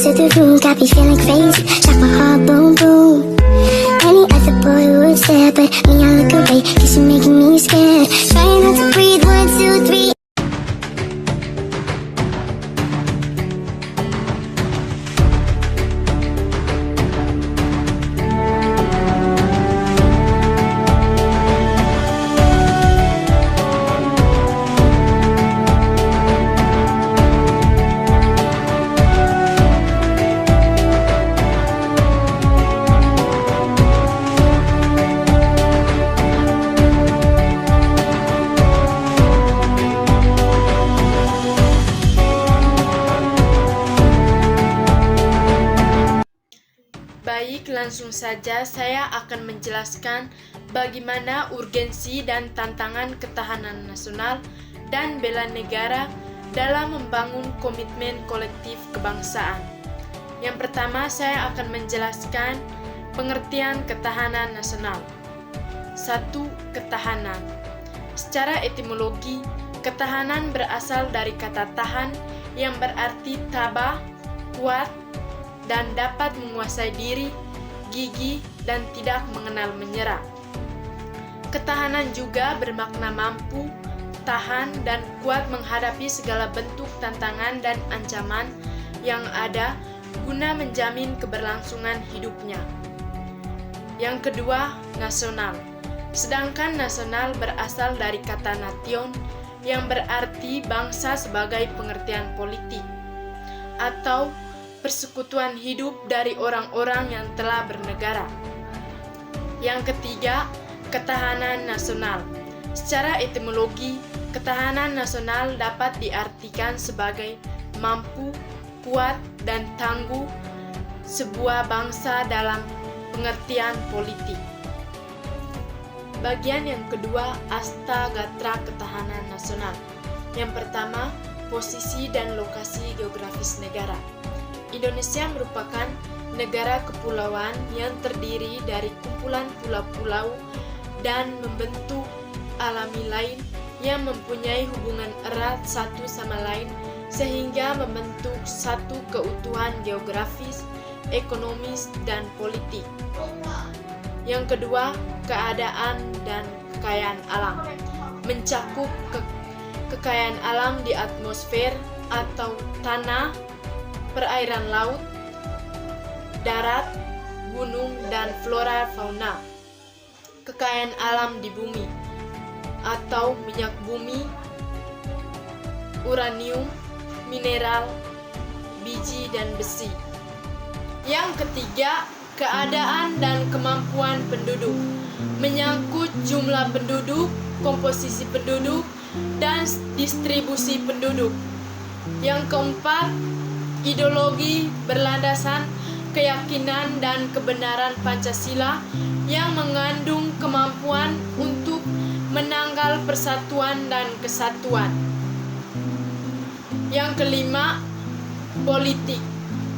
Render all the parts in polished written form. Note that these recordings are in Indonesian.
to the room, got me feeling crazy. Shock my heart, boom, boom. Any other boy would stare, but me, I look away, cause you're making me scared. Trying not to breathe, 1, 2, 3. Baik, langsung saja saya akan menjelaskan bagaimana urgensi dan tantangan ketahanan nasional dan bela negara dalam membangun komitmen kolektif kebangsaan. Yang pertama, saya akan menjelaskan pengertian ketahanan nasional. 1. Ketahanan. Secara etimologi, ketahanan berasal dari kata tahan yang berarti tabah, kuat, dan dapat menguasai diri, gigih, dan tidak mengenal menyerah. Ketahanan juga bermakna mampu, tahan, dan kuat menghadapi segala bentuk tantangan dan ancaman yang ada guna menjamin keberlangsungan hidupnya. Yang kedua, nasional. Sedangkan nasional berasal dari kata nation yang berarti bangsa sebagai pengertian politik atau persekutuan hidup dari orang-orang yang telah bernegara. Yang ketiga, ketahanan nasional. Secara etimologi, ketahanan nasional dapat diartikan sebagai mampu, kuat, dan tangguh sebuah bangsa dalam pengertian politik. Bagian yang kedua, astagatra ketahanan nasional. Yang pertama, posisi dan lokasi geografis negara. Indonesia merupakan negara kepulauan yang terdiri dari kumpulan pulau-pulau dan membentuk alami lain yang mempunyai hubungan erat satu sama lain sehingga membentuk satu keutuhan geografis, ekonomis, dan politik. Yang kedua, keadaan dan kekayaan alam. Mencakup kekayaan alam di atmosfer atau tanah, perairan laut, darat, gunung, dan flora fauna. Kekayaan alam di bumi atau minyak bumi, uranium, mineral, biji, dan besi. Yang ketiga, keadaan dan kemampuan penduduk. Menyangkut jumlah penduduk, komposisi penduduk, dan distribusi penduduk. Yang keempat, ideologi berlandasan keyakinan dan kebenaran Pancasila yang mengandung kemampuan untuk menanggal persatuan dan kesatuan. Yang kelima, politik.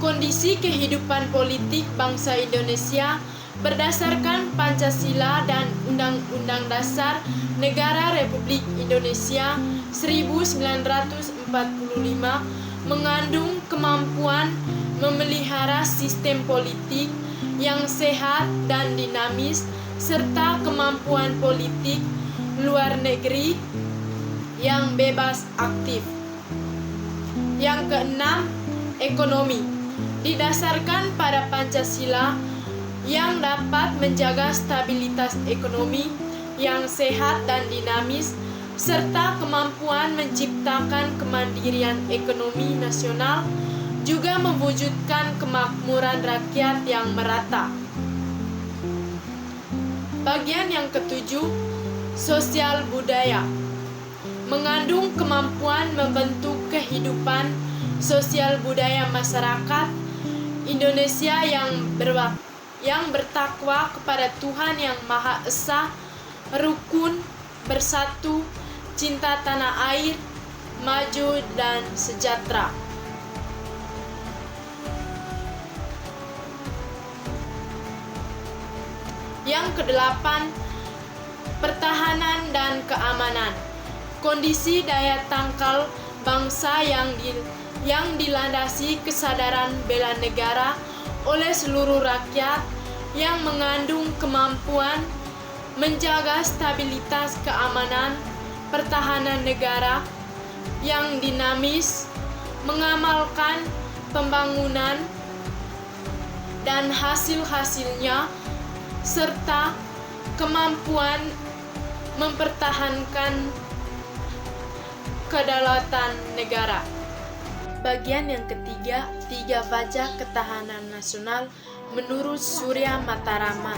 Kondisi kehidupan politik bangsa Indonesia berdasarkan Pancasila dan Undang-Undang Dasar Negara Republik Indonesia 1945 mengandung kemampuan memelihara sistem politik yang sehat dan dinamis serta kemampuan politik luar negeri yang bebas aktif. Yang keenam, ekonomi. Didasarkan pada Pancasila yang dapat menjaga stabilitas ekonomi yang sehat dan dinamis serta kemampuan menciptakan kemandirian ekonomi nasional, juga mewujudkan kemakmuran rakyat yang merata. Bagian yang ketujuh, sosial budaya. Mengandung kemampuan membentuk kehidupan sosial budaya masyarakat Indonesia yang bertakwa kepada Tuhan Yang Maha Esa, rukun, bersatu, cinta tanah air, maju, dan sejahtera. Yang kedelapan, pertahanan dan keamanan. Kondisi daya tangkal bangsa yang yang dilandasi kesadaran bela negara oleh seluruh rakyat yang mengandung kemampuan menjaga stabilitas keamanan pertahanan negara yang dinamis, mengamalkan pembangunan dan hasil-hasilnya, serta kemampuan mempertahankan kedaulatan negara. Bagian yang ketiga, 3 wajah ketahanan nasional menurut Surya Mataraman.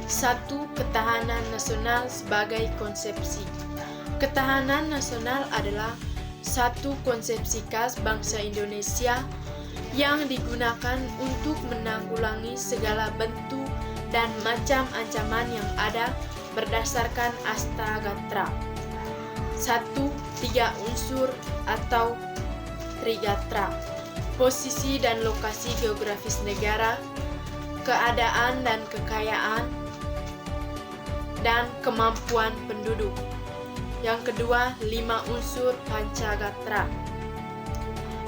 1. Ketahanan nasional sebagai konsepsi. Ketahanan nasional adalah satu konsepsi khas bangsa Indonesia yang digunakan untuk menanggulangi segala bentuk dan macam ancaman yang ada berdasarkan Astagatra. 1. 3 unsur atau Trigatra: posisi dan lokasi geografis negara, keadaan dan kekayaan, dan kemampuan penduduk. Yang kedua, 5 unsur Pancagatra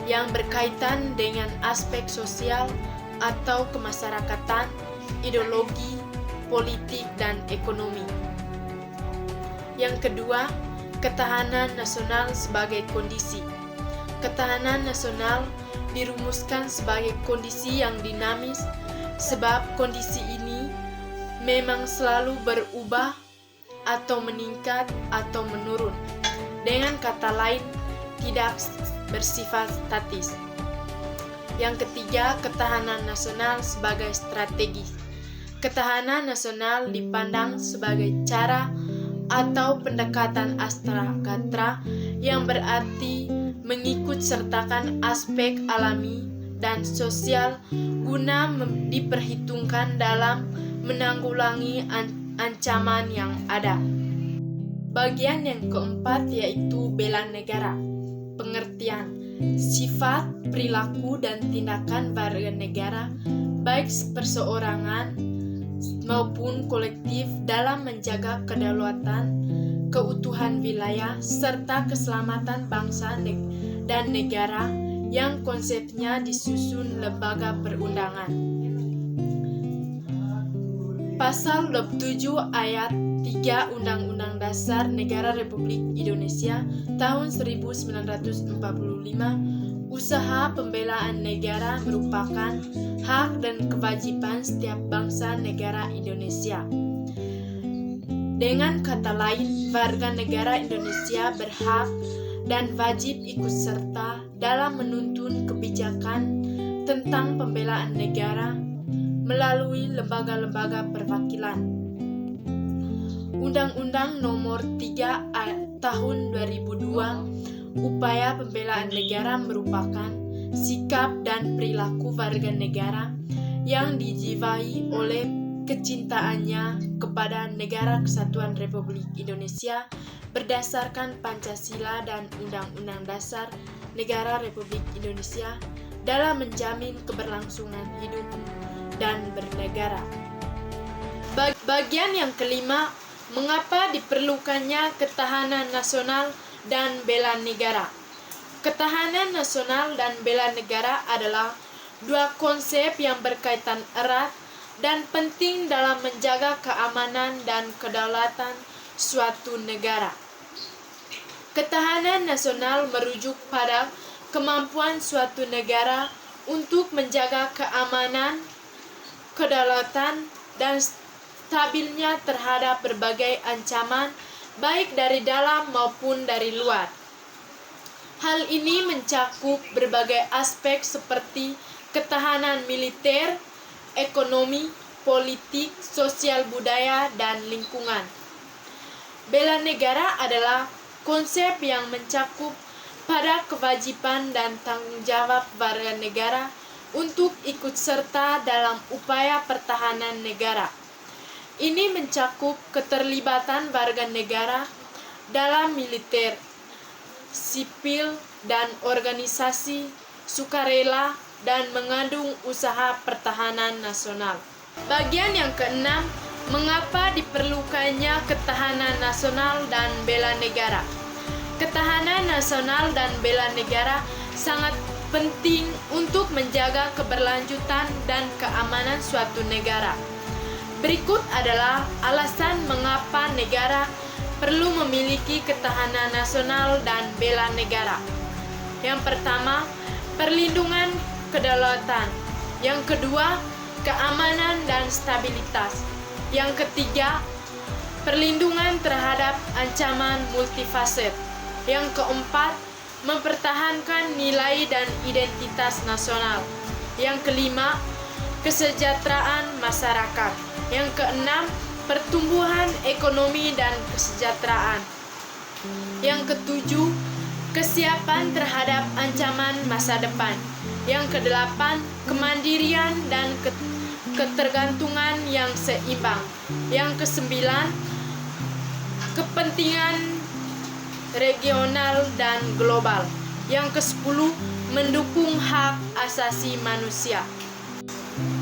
yang berkaitan dengan aspek sosial atau kemasyarakatan, ideologi, politik, dan ekonomi. Yang kedua, ketahanan nasional sebagai kondisi. Ketahanan nasional dirumuskan sebagai kondisi yang dinamis sebab kondisi ini memang selalu berubah atau meningkat atau menurun. Dengan kata lain, tidak bersifat statis. Yang ketiga, ketahanan nasional sebagai strategis. Ketahanan nasional dipandang sebagai cara atau pendekatan Astagatra yang berarti mengikut sertakan aspek alami dan sosial guna diperhitungkan dalam menanggulangi ancaman yang ada. Bagian yang keempat yaitu bela negara. Pengertian, sifat, perilaku, dan tindakan warga negara baik perseorangan maupun kolektif dalam menjaga kedaulatan, keutuhan wilayah, serta keselamatan bangsa dan negara yang konsepnya disusun lembaga perundangan. Pasal 27 ayat 3 Undang-Undang Dasar Negara Republik Indonesia tahun 1945, usaha pembelaan negara merupakan hak dan kewajiban setiap bangsa negara Indonesia. Dengan kata lain, warga negara Indonesia berhak dan wajib ikut serta dalam menuntun kebijakan tentang pembelaan negara melalui lembaga-lembaga perwakilan. Undang-Undang Nomor 3 Tahun 2002, upaya pembelaan negara merupakan sikap dan perilaku warga negara yang dijiwai oleh kecintaannya kepada Negara Kesatuan Republik Indonesia berdasarkan Pancasila dan Undang-Undang Dasar Negara Republik Indonesia dalam menjamin keberlangsungan hidup dan bernegara. Bagian yang kelima, mengapa diperlukannya ketahanan nasional dan bela negara. Ketahanan nasional dan bela negara adalah dua konsep yang berkaitan erat dan penting dalam menjaga keamanan dan kedaulatan suatu negara. Ketahanan nasional merujuk pada kemampuan suatu negara untuk menjaga keamanan, kedaulatan, dan stabilnya terhadap berbagai ancaman, baik dari dalam maupun dari luar. Hal ini mencakup berbagai aspek seperti ketahanan militer, ekonomi, politik, sosial budaya, dan lingkungan. Bela negara adalah konsep yang mencakup pada kewajiban dan tanggung jawab warga negara untuk ikut serta dalam upaya pertahanan negara. Ini mencakup keterlibatan warga negara dalam militer, sipil, dan organisasi sukarela dan mengandung usaha pertahanan nasional. Bagian yang keenam, mengapa diperlukannya ketahanan nasional dan bela negara. Ketahanan nasional dan bela negara sangat penting untuk menjaga keberlanjutan dan keamanan suatu negara. Berikut adalah alasan mengapa negara perlu memiliki ketahanan nasional dan bela negara. Yang pertama, perlindungan kedaulatan. Yang kedua, keamanan dan stabilitas. Yang ketiga, perlindungan terhadap ancaman multifaset. Yang keempat, mempertahankan nilai dan identitas nasional. Yang kelima, kesejahteraan masyarakat. Yang keenam, pertumbuhan ekonomi dan kesejahteraan. Yang ketujuh, kesiapan terhadap ancaman masa depan. Yang kedelapan, kemandirian dan ketergantungan yang seimbang. Yang kesembilan, kepentingan regional dan global. Yang kesepuluh, mendukung hak asasi manusia.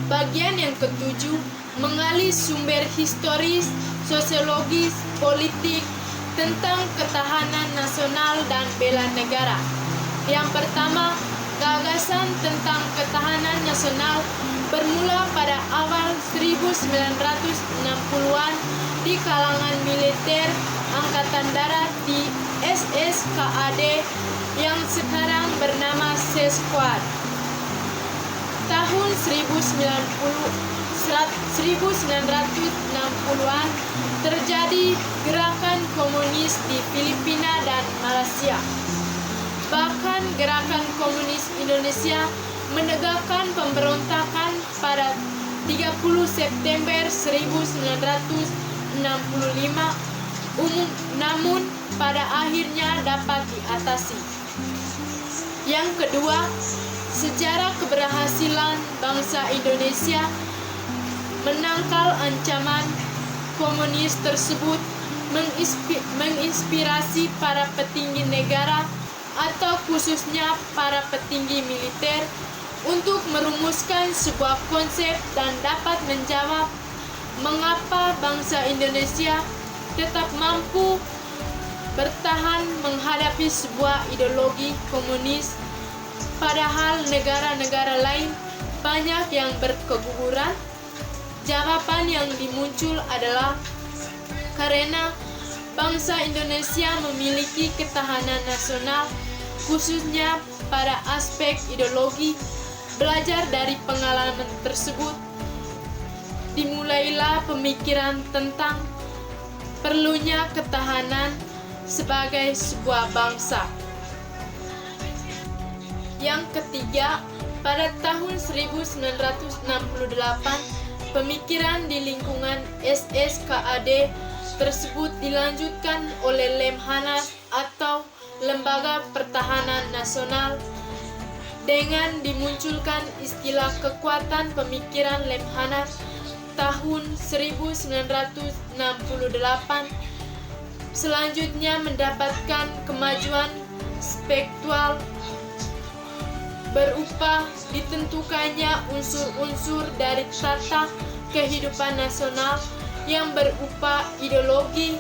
Bagian yang ketujuh, menggali sumber historis, sosiologis, politik tentang ketahanan nasional dan bela negara. Yang pertama, gagasan tentang ketahanan nasional bermula pada awal 1960-an di kalangan militer Angkatan Darat di SSKAD yang sekarang bernama Sesquad. Tahun 1960-an terjadi gerakan komunis di Filipina dan Malaysia. Bahkan gerakan komunis Indonesia menegakkan pemberontakan pada 30 September 1965, namun pada akhirnya dapat diatasi. Yang kedua, sejarah keberhasilan bangsa Indonesia menangkal ancaman komunis tersebut menginspirasi para petinggi negara atau khususnya para petinggi militer untuk merumuskan sebuah konsep dan dapat menjawab mengapa bangsa Indonesia tetap mampu bertahan menghadapi sebuah ideologi komunis padahal negara-negara lain banyak yang berkeguguran. Jawaban yang dimuncul adalah karena bangsa Indonesia memiliki ketahanan nasional khususnya pada aspek ideologi. Belajar dari pengalaman tersebut, dimulailah pemikiran tentang perlunya ketahanan sebagai sebuah bangsa. Yang ketiga, pada tahun 1968, pemikiran di lingkungan SSKAD tersebut dilanjutkan oleh Lemhanas atau Lembaga Pertahanan Nasional dengan dimunculkan istilah kekuatan pemikiran Lemhanas tahun 1968. Selanjutnya mendapatkan kemajuan spektual berupa ditentukannya unsur-unsur dari tata kehidupan nasional yang berupa ideologi,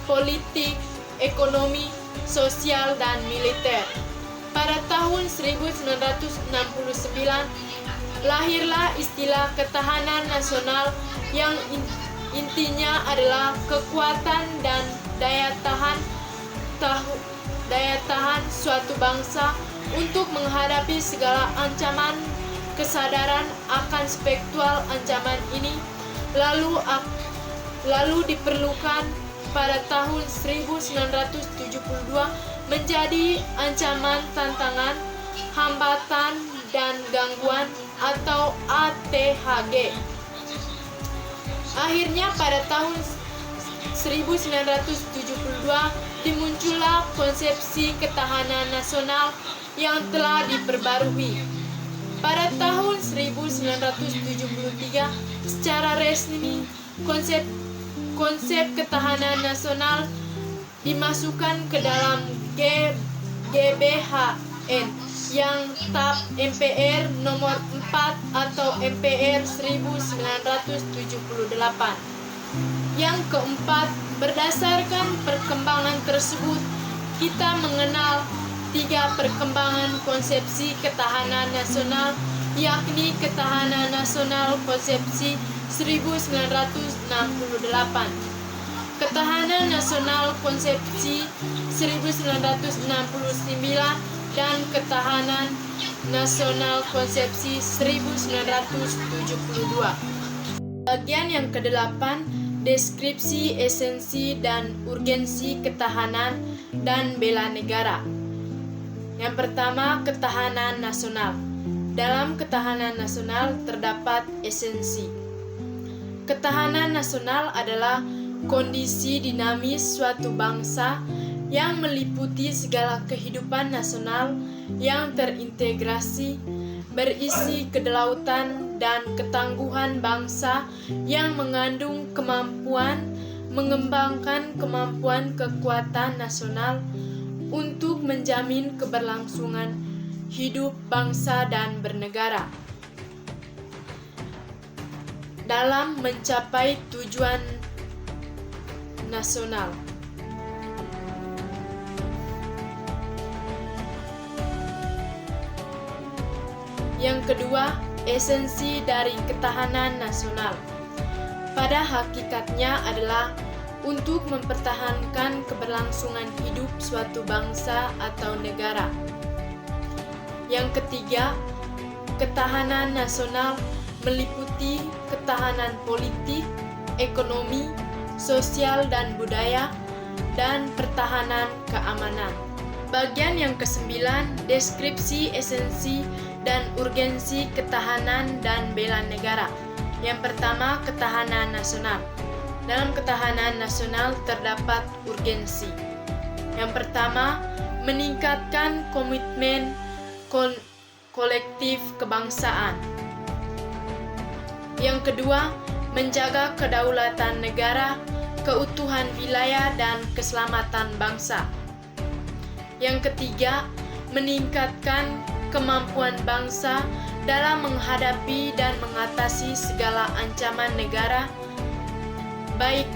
politik, ekonomi, sosial, dan militer. Pada tahun 1969, lahirlah istilah ketahanan nasional yang intinya adalah kekuatan dan daya tahan suatu bangsa untuk menghadapi segala ancaman. Kesadaran akan spektual ancaman ini lalu diperlukan pada tahun 1972 menjadi ancaman, tantangan, hambatan, dan gangguan atau ATHG. Akhirnya pada tahun 1972 dimuncullah konsepsi ketahanan nasional yang telah diperbarui. Pada tahun 1973 secara resmi konsep ketahanan nasional dimasukkan ke dalam GBHN yang TAP MPR nomor 4 atau MPR 1978. Yang keempat, berdasarkan perkembangan tersebut, kita mengenal tiga perkembangan konsepsi ketahanan nasional, yakni ketahanan nasional konsepsi 1968, ketahanan nasional konsepsi 1969, dan ketahanan nasional konsepsi 1972. Bagian yang ke-8, deskripsi esensi dan urgensi ketahanan dan bela negara. Yang pertama, ketahanan nasional. Dalam ketahanan nasional terdapat esensi. Ketahanan nasional adalah kondisi dinamis suatu bangsa yang meliputi segala kehidupan nasional yang terintegrasi, berisi kedaulatan dan ketangguhan bangsa yang mengandung kemampuan mengembangkan kemampuan kekuatan nasional untuk menjamin keberlangsungan hidup bangsa dan bernegara dalam mencapai tujuan nasional. Yang kedua, esensi dari ketahanan nasional. Pada hakikatnya adalah untuk mempertahankan keberlangsungan hidup suatu bangsa atau negara. Yang ketiga, ketahanan nasional meliputi ketahanan politik, ekonomi, sosial dan budaya, dan pertahanan keamanan. Bagian yang ke-9, deskripsi esensi dan urgensi ketahanan dan bela negara. Yang pertama, ketahanan nasional. Dalam ketahanan nasional terdapat urgensi. Yang pertama, meningkatkan komitmen kolektif kebangsaan. Yang kedua, menjaga kedaulatan negara, keutuhan wilayah, dan keselamatan bangsa. Yang ketiga, meningkatkan kemampuan bangsa dalam menghadapi dan mengatasi segala ancaman negara, baik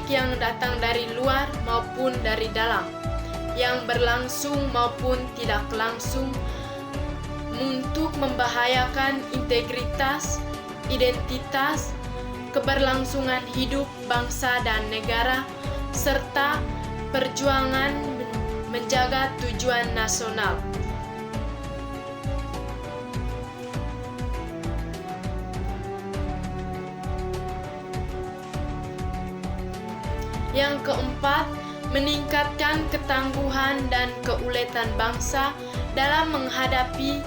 yang datang dari luar maupun dari dalam, yang berlangsung maupun tidak langsung, untuk membahayakan integritas, identitas, keberlangsungan hidup bangsa dan negara, serta perjuangan menjaga tujuan nasional. Yang keempat, meningkatkan ketangguhan dan keuletan bangsa dalam menghadapi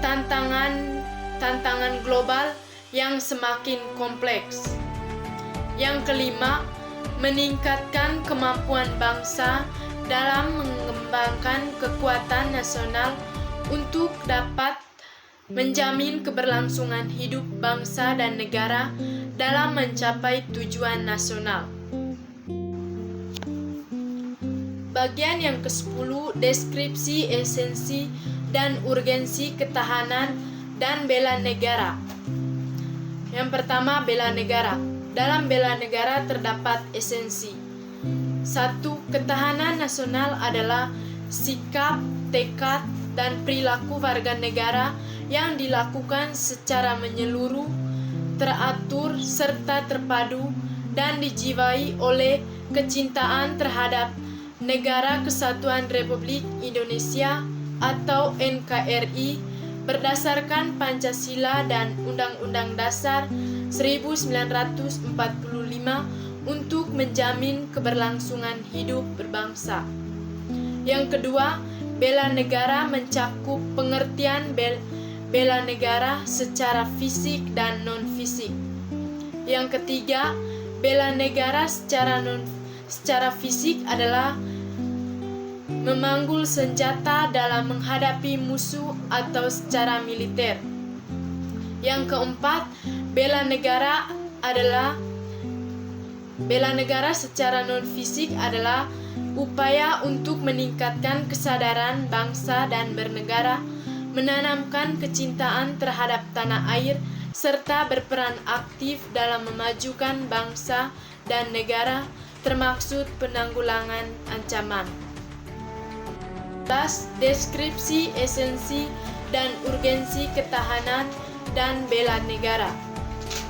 tantangan global yang semakin kompleks. Yang kelima, meningkatkan kemampuan bangsa dalam mengembangkan kekuatan nasional untuk dapat menjamin keberlangsungan hidup bangsa dan negara dalam mencapai tujuan nasional. Bagian yang ke-10, deskripsi esensi dan urgensi ketahanan dan bela negara. Yang pertama, bela negara. Dalam bela negara terdapat esensi. 1. Ketahanan nasional adalah sikap, tekad, dan perilaku warga negara yang dilakukan secara menyeluruh, teratur, serta terpadu, dan dijiwai oleh kecintaan terhadap Negara Kesatuan Republik Indonesia atau NKRI berdasarkan Pancasila dan Undang-Undang Dasar 1945 untuk menjamin keberlangsungan hidup berbangsa. Yang kedua, bela negara mencakup pengertian bela negara secara fisik dan non-fisik. Yang ketiga, bela negara secara fisik adalah memanggul senjata dalam menghadapi musuh atau secara militer. Yang keempat, bela negara secara non-fisik adalah upaya untuk meningkatkan kesadaran bangsa dan bernegara, menanamkan kecintaan terhadap tanah air, serta berperan aktif dalam memajukan bangsa dan negara, termaksud penanggulangan ancaman. Deskripsi esensi dan urgensi ketahanan dan bela negara.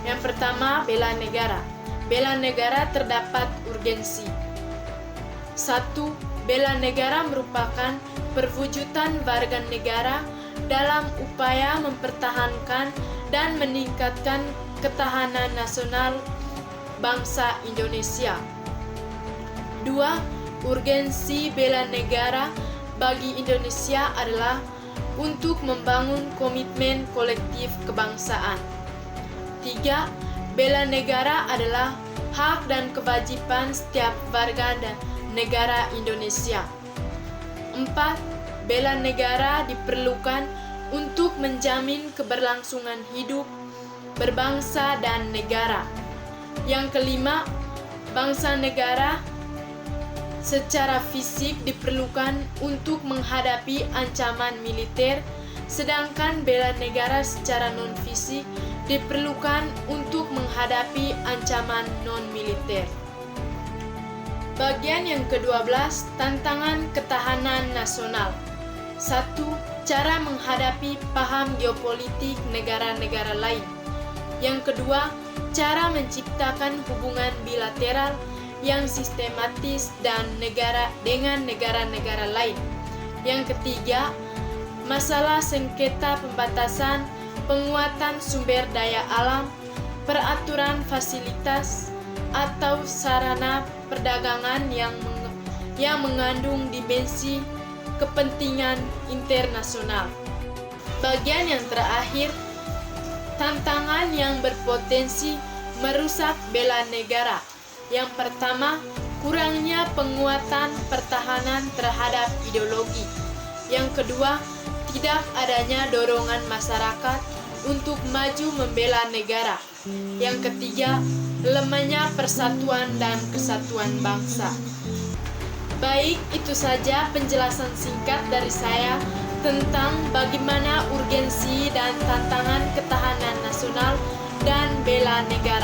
Yang pertama, bela negara. Bela negara terdapat urgensi. 1. Bela negara merupakan perwujudan warga negara dalam upaya mempertahankan dan meningkatkan ketahanan nasional bangsa Indonesia. 2. Urgensi bela negara bagi Indonesia adalah untuk membangun komitmen kolektif kebangsaan. 3. Bela negara adalah hak dan kewajiban setiap warga negara Indonesia. 4. Bela negara diperlukan untuk menjamin keberlangsungan hidup berbangsa dan negara. Yang kelima, bangsa negara secara fisik diperlukan untuk menghadapi ancaman militer, sedangkan bela negara secara non-fisik diperlukan untuk menghadapi ancaman non-militer. Bagian yang ke-12, tantangan ketahanan nasional. 1. Cara menghadapi paham geopolitik negara-negara lain. Yang kedua, cara menciptakan hubungan bilateral yang sistematis dengan negara-negara lain. Yang ketiga, masalah sengketa pembatasan, penguatan sumber daya alam, peraturan fasilitas atau sarana perdagangan yang mengandung dimensi kepentingan internasional. Bagian yang terakhir, tantangan yang berpotensi merusak bela negara. Yang pertama, kurangnya penguatan pertahanan terhadap ideologi. Yang kedua, tidak adanya dorongan masyarakat untuk maju membela negara. Yang ketiga, lemahnya persatuan dan kesatuan bangsa. Baik, itu saja penjelasan singkat dari saya tentang bagaimana urgensi dan tantangan ketahanan nasional dan bela negara.